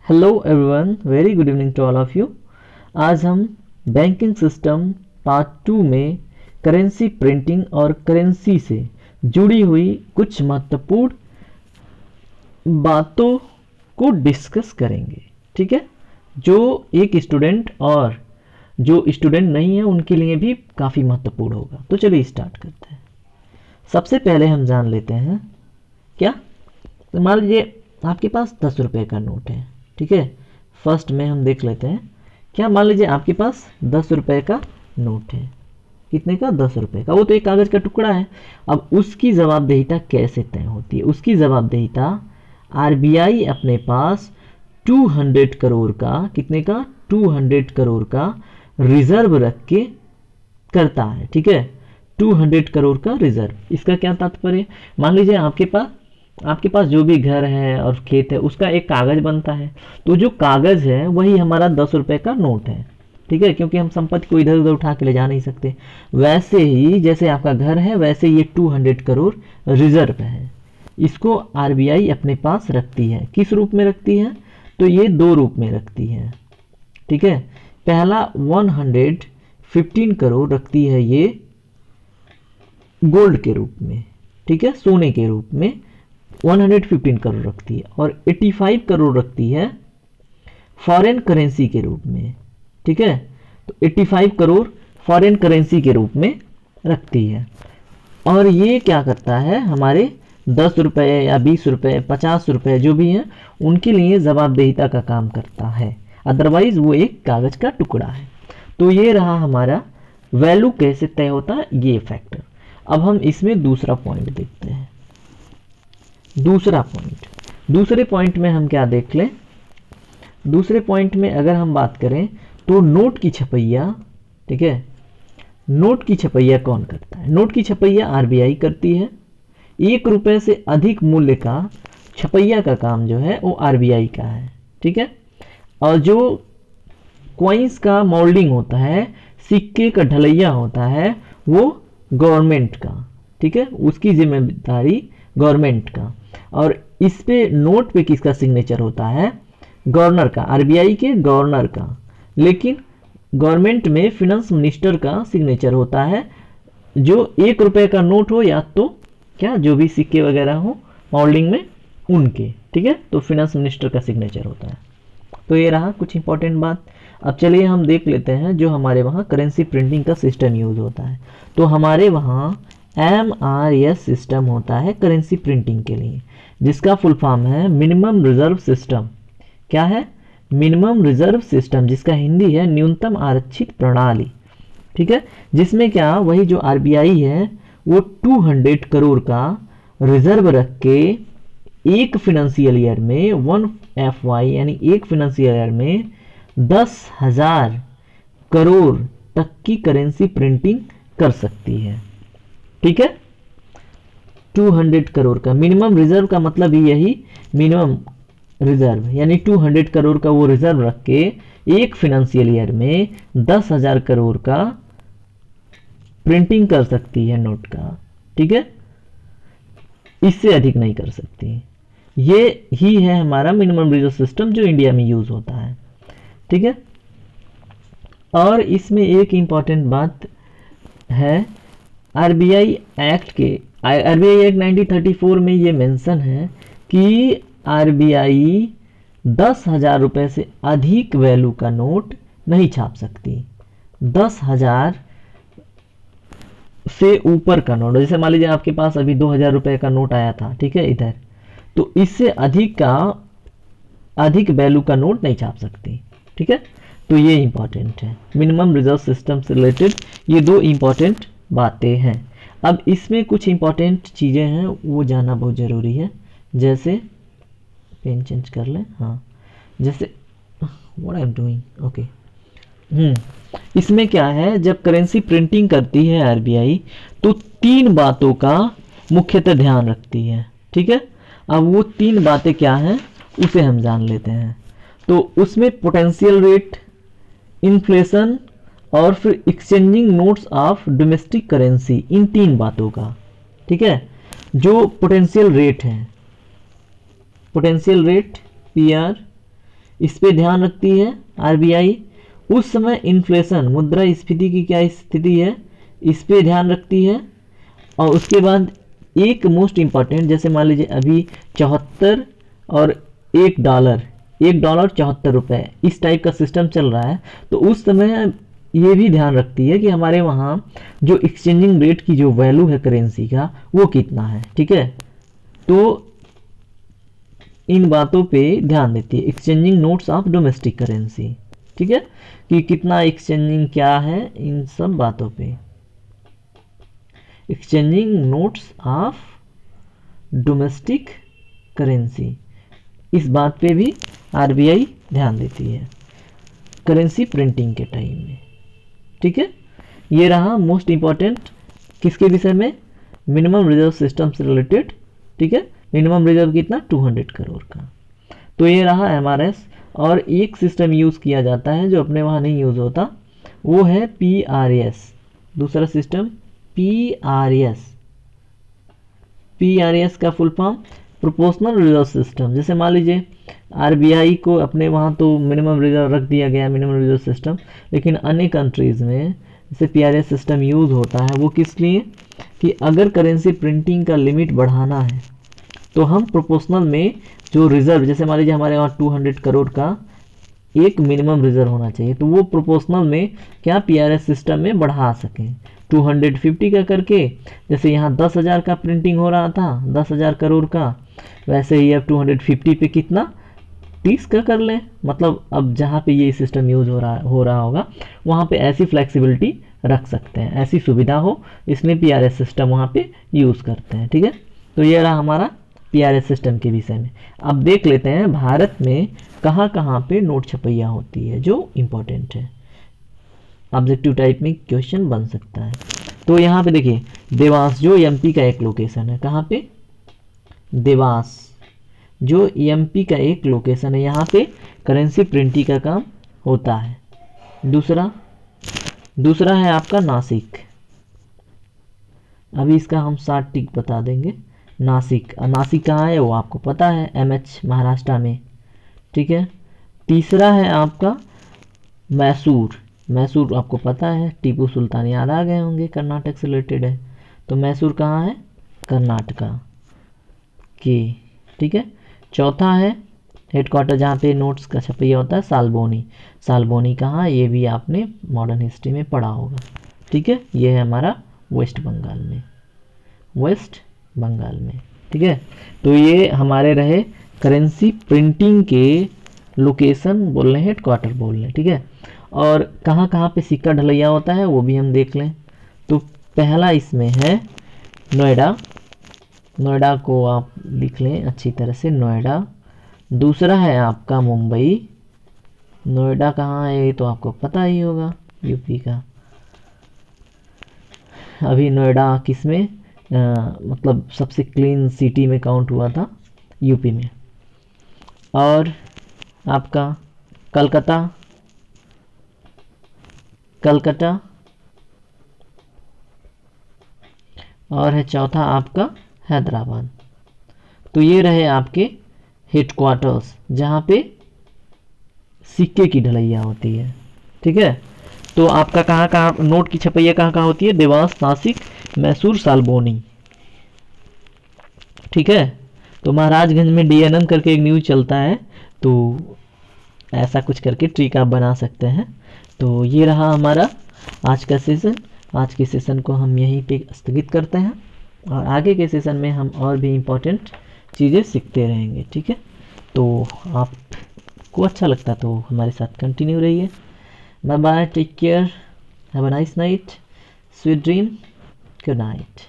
Hello everyone, very good evening to all of you. आज हम banking system part 2 में currency printing और currency से जुड़ी हुई कुछ महत्वपूर्ण बातों को डिस्कस करेंगे। ठीक है, जो एक स्टूडेंट और जो स्टूडेंट नहीं है उनके लिए भी काफ़ी महत्वपूर्ण होगा। तो चलिए स्टार्ट करते हैं। सबसे पहले हम जान लेते हैं क्या, तो मान लीजिए आपके पास 10 रुपये का नोट है। ठीक है, फर्स्ट में हम देख लेते हैं। क्या, मान लीजिए आपके पास 10 रुपये का नोट है। कितने का? 10 रुपये का। वो तो एक कागज़ का टुकड़ा है। अब उसकी जवाबदेहिता कैसे तय होती है? उसकी जवाबदेहिता आरबीआई अपने पास 200 करोड़ का, कितने का? 200 करोड़ का रिजर्व रख के करता है। ठीक है, 200 करोड़ का रिजर्व। इसका क्या तात्पर्य? मान लीजिए आपके पास जो भी घर है और खेत है उसका एक कागज बनता है। तो जो कागज है वही हमारा 10 रुपए का नोट है। ठीक है, क्योंकि हम संपत्ति को इधर उधर उठा के ले जा नहीं सकते। वैसे ही जैसे आपका घर है वैसे ये 200 करोड़ रिजर्व है। इसको आरबीआई अपने पास रखती है। किस रूप में रखती है? तो ये दो रूप में रखती है। ठीक है, पहला 115 करोड़ रखती है ये गोल्ड के रूप में। ठीक है, सोने के रूप में 115 करोड़ रखती है, और 85 करोड़ रखती है फॉरेन करेंसी के रूप में। ठीक है, तो 85 करोड़ फॉरेन करेंसी के रूप में रखती है। और ये क्या करता है, हमारे 10 रुपये या 20 रुपये 50 रुपये जो भी हैं उनके लिए जवाबदेहिता का काम करता है। अदरवाइज वो एक कागज का टुकड़ा है। तो ये रहा हमारा वैल्यू कैसे तय होता है, ये फैक्टर। अब हम इसमें दूसरा पॉइंट देखते हैं। दूसरे पॉइंट में हम क्या देख लें? दूसरे पॉइंट में अगर हम बात करें तो नोट की छपैया, ठीक है, नोट की छपैया कौन करता है? नोट की छपैया आरबीआई करती है। 1 रुपये से अधिक मूल्य का छपैया का काम जो है वो आरबीआई का है। ठीक है, और जो कॉइन्स का मोल्डिंग होता है, सिक्के का ढलैया होता है, वो गवर्नमेंट का। ठीक है, उसकी जिम्मेदारी गवर्नमेंट का। और इस पे नोट पे किसका सिग्नेचर होता है? गवर्नर का, आरबीआई के गवर्नर का। लेकिन गवर्नमेंट में फिनेंस मिनिस्टर का सिग्नेचर होता है। जो 1 रुपये का नोट हो या तो क्या, जो भी सिक्के वगैरह हो मोल्डिंग में उनके। ठीक है, तो फिनेंस मिनिस्टर का सिग्नेचर होता है। तो ये रहा कुछ इंपॉर्टेंट बात। अब चलिए हम देख लेते हैं जो हमारे वहाँ करेंसी प्रिंटिंग का सिस्टम यूज होता है। तो हमारे वहाँ MRS सिस्टम होता है करेंसी प्रिंटिंग के लिए, जिसका फुल फॉर्म है मिनिमम रिजर्व सिस्टम। क्या है? मिनिमम रिजर्व सिस्टम, जिसका हिंदी है न्यूनतम आरक्षित प्रणाली। ठीक है, जिसमें क्या, वही जो आरबीआई है वो 200 करोड़ का रिजर्व रख के एक फिनेंशियल ईयर में 1FY यानी एक फिनेंशियल ईयर में 10,000 करोड़ तक की करेंसी प्रिंटिंग कर सकती है। ठीक है, 200 करोड़ का मिनिमम रिजर्व का मतलब ही यही, मिनिमम रिजर्व यानी 200 करोड़ का वो रिजर्व रख के एक फिनेंशियल ईयर में 10,000 करोड़ का प्रिंटिंग कर सकती है नोट का। ठीक है, इससे अधिक नहीं कर सकती। ये ही है हमारा मिनिमम रिजर्व सिस्टम जो इंडिया में यूज होता है। ठीक है, और इसमें एक इंपॉर्टेंट बात है, आरबीआई एक्ट 1934 में ये मेंशन है कि आरबीआई 10,000 रुपये से अधिक वैल्यू का नोट नहीं छाप सकती। 10,000 से ऊपर का नोट, जैसे मान लीजिए आपके पास अभी 2,000 रुपये का नोट आया था, ठीक है, इधर, तो इससे अधिक वैल्यू का नोट नहीं छाप सकती। ठीक है, तो ये इंपॉर्टेंट है। मिनिमम रिजर्व सिस्टम से रिलेटेड ये दो इंपॉर्टेंट बातें हैं। अब इसमें कुछ इंपॉर्टेंट चीज़ें हैं वो जानना बहुत ज़रूरी है। जैसे पेन चेंज कर लें, हाँ, जैसे what I am doing, okay. इसमें क्या है, जब करेंसी प्रिंटिंग करती है आरबीआई तो 3 बातों का मुख्यतः ध्यान रखती है। ठीक है, अब वो 3 बातें क्या हैं उसे हम जान लेते हैं। तो उसमें पोटेंशियल रेट, इन्फ्लेशन और फिर exchanging notes of domestic currency, इन 3 बातों का। ठीक है, जो पोटेंशियल रेट है, पोटेंशियल रेट PR, इस पे ध्यान रखती है आरबीआई। उस समय इन्फ्लेशन मुद्रास्फीति की क्या स्थिति है, इस पे ध्यान रखती है। और उसके बाद एक मोस्ट इम्पॉर्टेंट, जैसे मान लीजिए अभी 74 और $1, $1 74 रुपये, इस टाइप का सिस्टम चल रहा है। तो उस समय ये भी ध्यान रखती है कि हमारे वहाँ जो एक्सचेंजिंग रेट की जो वैल्यू है करेंसी का वो कितना है, ठीक है। तो इन बातों पे ध्यान देती है, exchanging notes of domestic currency, ठीक है, कि कितना एक्सचेंजिंग क्या है, इन सब बातों पे। Exchanging notes of domestic currency, इस बात पे भी आरबीआई ध्यान देती है करेंसी प्रिंटिंग के टाइम में, ठीक है। ये रहा मोस्ट इंपॉर्टेंट किसके विषय में, मिनिमम रिजर्व सिस्टम से रिलेटेड, ठीक है। मिनिमम रिजर्व कितना, 200 करोड़ का। तो ये रहा एमआरएस। और एक सिस्टम यूज़ किया जाता है जो अपने वहाँ नहीं यूज़ होता, वो है पीआरएस। दूसरा सिस्टम पीआरएस। पीआरएस का full form proportional reserve system. जैसे मान लीजिए आरबीआई को अपने वहाँ तो मिनिमम रिजर्व रख दिया गया, मिनिमम रिजर्व सिस्टम, लेकिन अन्य कंट्रीज़ में जैसे पीआरएस सिस्टम यूज़ होता है, वो किस लिए, कि अगर करेंसी प्रिंटिंग का लिमिट बढ़ाना है तो हम प्रोपोर्शनल में जो रिजर्व, जैसे मान लीजिए हमारे वहाँ 200 करोड़ का एक मिनिमम रिजर्व होना चाहिए, तो वो प्रोपोर्शनल में क्या पीआरएस सिस्टम में बढ़ा सकें 250 का करके। जैसे यहाँ 10,000 का प्रिंटिंग हो रहा था, 10,000 करोड़ का, वैसे ही अब 250 पे कितना 30 का कर लें। मतलब अब जहाँ पे ये सिस्टम यूज़ हो रहा होगा वहाँ पे ऐसी फ्लेक्सिबिलिटी रख सकते हैं, ऐसी सुविधा हो, इसलिए पीआरएस सिस्टम वहाँ पे यूज़ करते हैं, ठीक है। तो ये रहा हमारा पीआरएस सिस्टम के विषय में। अब देख लेते हैं भारत में कहाँ कहाँ पे नोट छपैया होती है जो इम्पोर्टेंट है, ऑब्जेक्टिव टाइप में क्वेश्चन बन सकता है। तो यहाँ पे देखिए देवास जो एमपी का एक लोकेशन है, कहाँ पे, देवास जो एमपी का एक लोकेशन है, यहाँ पे करेंसी प्रिंटिंग का काम होता है। दूसरा है आपका नासिक। अभी इसका हम 60 टिक बता देंगे। नासिक कहाँ है वो आपको पता है, एमएच महाराष्ट्र में, ठीक है। तीसरा है आपका मैसूर आपको पता है, टीपू सुल्तान याद आ गए होंगे, कर्नाटक से रिलेटेड है। तो मैसूर कहाँ है, कर्नाटका के, ठीक है। चौथा है हेडक्वार्टर जहाँ पे नोट्स का छपैया होता है, सालबोनी कहाँ, ये भी आपने मॉडर्न हिस्ट्री में पढ़ा होगा, ठीक है। ये है हमारा वेस्ट बंगाल में, ठीक है। तो ये हमारे रहे करेंसी प्रिंटिंग के लोकेशन बोल रहे हैं, हेडक्वार्टर बोल रहे हैं, ठीक है। और कहाँ कहाँ पे सिक्का ढलैया होता है वो भी हम देख लें। तो पहला इसमें है नोएडा को आप लिख लें अच्छी तरह से, नोएडा। दूसरा है आपका मुंबई। नोएडा कहाँ है ये तो आपको पता ही होगा, यूपी का। अभी नोएडा किस में मतलब सबसे क्लीन सिटी में काउंट हुआ था, यूपी में। और आपका कलकत्ता और है चौथा आपका हैदराबाद। तो ये रहे आपके हेडक्वार्टर्स जहाँ पे सिक्के की ढलैया होती है, ठीक है। तो आपका कहाँ कहाँ नोट की छपैया कहाँ कहाँ होती है, देवास, नासिक, मैसूर, सालबोनी, ठीक है। तो महाराजगंज में डीएनएम करके एक न्यूज चलता है, तो ऐसा कुछ करके ट्रिक आप बना सकते हैं। तो ये रहा हमारा आज का सेशन। आज के सेशन को हम यहीं पे स्थगित करते हैं और आगे के सेशन में हम और भी इम्पोर्टेंट चीज़ें सीखते रहेंगे, ठीक है। तो आपको अच्छा लगता तो हमारे साथ कंटिन्यू रहिए। Bye bye, take care, have a nice night, sweet dream, good night.